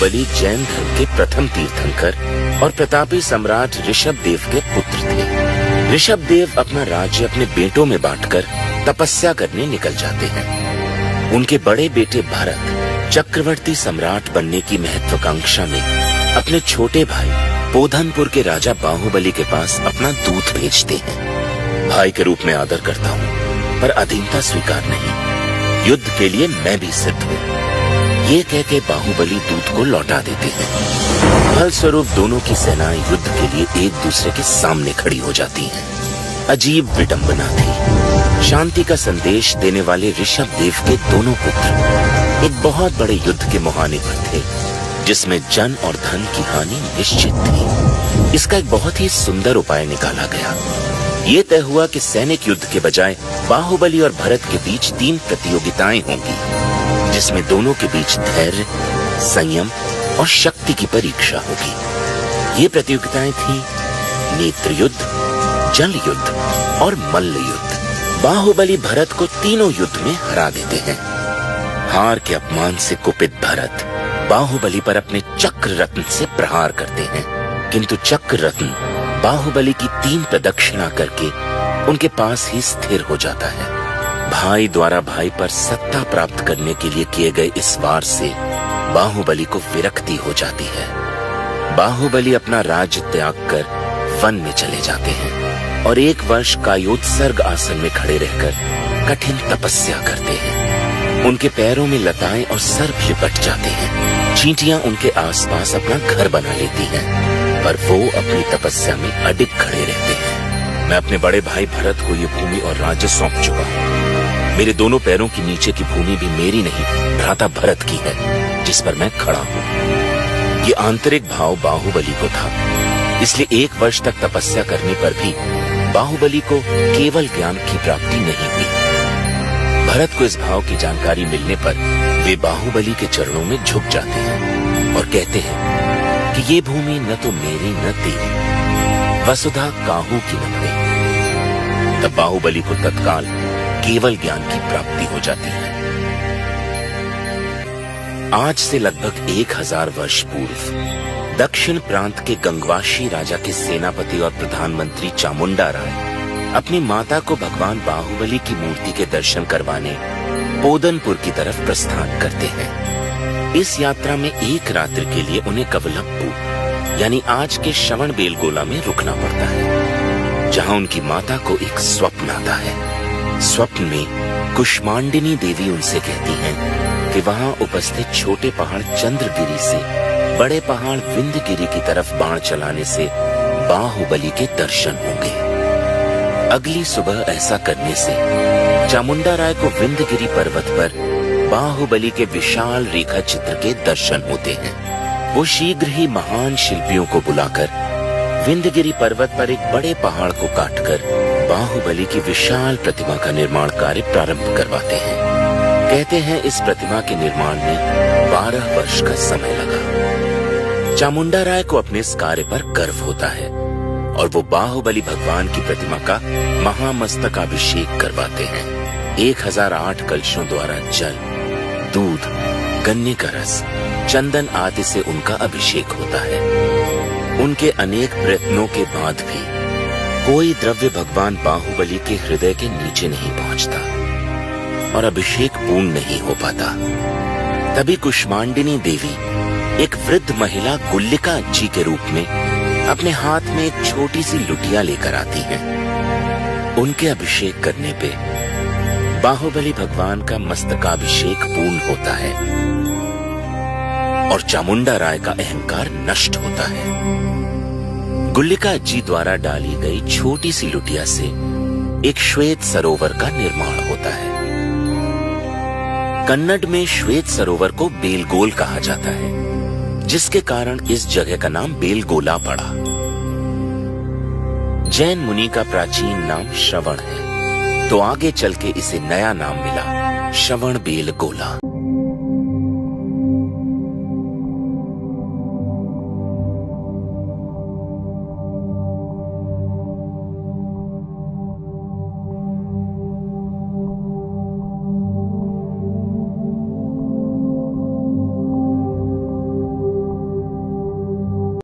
बाहुबली जैन धर्म के प्रथम तीर्थंकर और प्रतापी सम्राट ऋषभदेव के पुत्र थे। ऋषभदेव अपना राज्य अपने बेटों में बांटकर तपस्या करने निकल जाते हैं। उनके बड़े बेटे भरत चक्रवर्ती सम्राट बनने की महत्वाकांक्षा में अपने छोटे भाई पोधनपुर के राजा बाहुबली के पास अपना दूत भेजते हैं। भाई के रूप में आदर करता हूँ, पर अधीनता स्वीकार नहीं। युद्ध के लिए मैं भी सिद्ध हूँ, ये कह के बाहुबली दूत को लौटा देते हैं। फलस्वरूप दोनों की सेनाएं युद्ध के लिए एक दूसरे के सामने खड़ी हो जाती हैं। अजीब विडंबना थी। शांति का संदेश देने वाले ऋषभदेव के दोनों पुत्र एक बहुत बड़े युद्ध के मुहाने पर थे, जिसमें जन और धन की हानि निश्चित थी। इसका एक बहुत ही सुंदर उपाय निकाला गया। ये तय हुआ कि सैनिक युद्ध के बजाय बाहुबली और भरत के बीच 3 प्रतियोगिताएं होंगी, जिसमें दोनों के बीच धैर्य, संयम और शक्ति की परीक्षा होगी। ये प्रतियोगिताएं थी नेत्र युद्ध, जल युद्ध और मल्ल युद्ध। बाहुबली भरत को तीनों युद्ध में हरा देते हैं। हार के अपमान से कुपित भरत बाहुबली पर अपने चक्र रत्न से प्रहार करते हैं, किंतु चक्र रत्न बाहुबली की 3 प्रदक्षिणा करके उनके पास ही स्थिर हो जाता है। भाई द्वारा भाई पर सत्ता प्राप्त करने के लिए किए गए इस वार से बाहुबली को विरक्ति हो जाती है। बाहुबली अपना राज्य त्याग कर वन में चले जाते हैं और 1 वर्ष कायोत्सर्ग आसन में खड़े रहकर कठिन तपस्या करते हैं। उनके पैरों में लताएं और सर्प लिपट जाते हैं। चींटियां उनके आसपास अपना घर बना लेती हैं, पर वो अपनी तपस्या में अडिग खड़े रहते हैं। मैं अपने बड़े भाई भरत को ये भूमि और राज्य सौंप चुका हूँ। मेरे दोनों पैरों के नीचे की भूमि भी मेरी नहीं, भ्राता भरत की है, जिस पर मैं खड़ा हूँ। ये आंतरिक भाव बाहुबली को था, इसलिए 1 वर्ष तक तपस्या करने पर भी बाहुबली को केवल ज्ञान की प्राप्ति नहीं हुई। भरत को इस भाव की जानकारी मिलने पर वे बाहुबली के चरणों में झुक जाते हैं और कहते हैं कि ये भूमि न तो मेरी न तेरी, वसुधा काहू की न भरे। तब बाहुबली को तत्काल केवल ज्ञान की प्राप्ति हो जाती है। आज से लगभग 1000 वर्ष पूर्व दक्षिण प्रांत के गंगवाशी राजा के सेनापति और प्रधानमंत्री चामुंडा राय अपनी माता को भगवान बाहुबली की मूर्ति के दर्शन करवाने पोधनपुर की तरफ प्रस्थान करते हैं। इस यात्रा में 1 रात्रि के लिए उन्हें कवलप्पू यानी आज के श्रवणबेलगोला में रुकना पड़ता है, जहां उनकी माता को एक स्वप्न आता है। स्वप्न में कुष्मांडिनी देवी उनसे कहती हैं कि वहां उपस्थित छोटे पहाड़ चंद्रगिरी से बड़े पहाड़ विंध्यगिरी की तरफ बाण चलाने से बाहुबली के दर्शन होंगे। अगली सुबह ऐसा करने से चामुंडा राय को विंध्यगिरी पर्वत पर बाहुबली के विशाल रेखा चित्र के दर्शन होते हैं। वो शीघ्र ही महान शिल्पियों को बुलाकर विंध्यगिरी पर्वत पर एक बड़े पहाड़ को काटकर बाहुबली की विशाल प्रतिमा का निर्माण कार्य प्रारंभ करवाते हैं। कहते हैं इस प्रतिमा के निर्माण में 12 वर्ष का समय लगा। चामुंडा राय को अपने इस कार्य पर गर्व होता है और वो बाहुबली भगवान की प्रतिमा का महामस्तकाभिषेक करवाते हैं। 1008 कलशों द्वारा जल, दूध, गन्ने का रस, चंदन आदि से उनका अभिषेक होता है। उनके अनेक प्रयत्नों के बाद भी कोई द्रव्य भगवान बाहुबली के हृदय के नीचे नहीं पहुंचता और अभिषेक पूर्ण नहीं हो पाता। तभी कुष्मांडिनी देवी एक वृद्ध महिला गुल्लिका जी के रूप में अपने हाथ में एक छोटी सी लुटिया लेकर आती हैं। उनके अभिषेक करने पे बाहुबली भगवान का मस्तकाभिषेक पूर्ण होता है और चामुंडा राय का अहंकार नष्ट होता है। गुल्लिका जी द्वारा डाली गई छोटी सी लुटिया से एक श्वेत सरोवर का निर्माण होता है। कन्नड़ में श्वेत सरोवर को बेलगोल कहा जाता है, जिसके कारण इस जगह का नाम बेलगोला पड़ा। जैन मुनि का प्राचीन नाम श्रवण है, तो आगे चल के इसे नया नाम मिला श्रवणबेलगोला।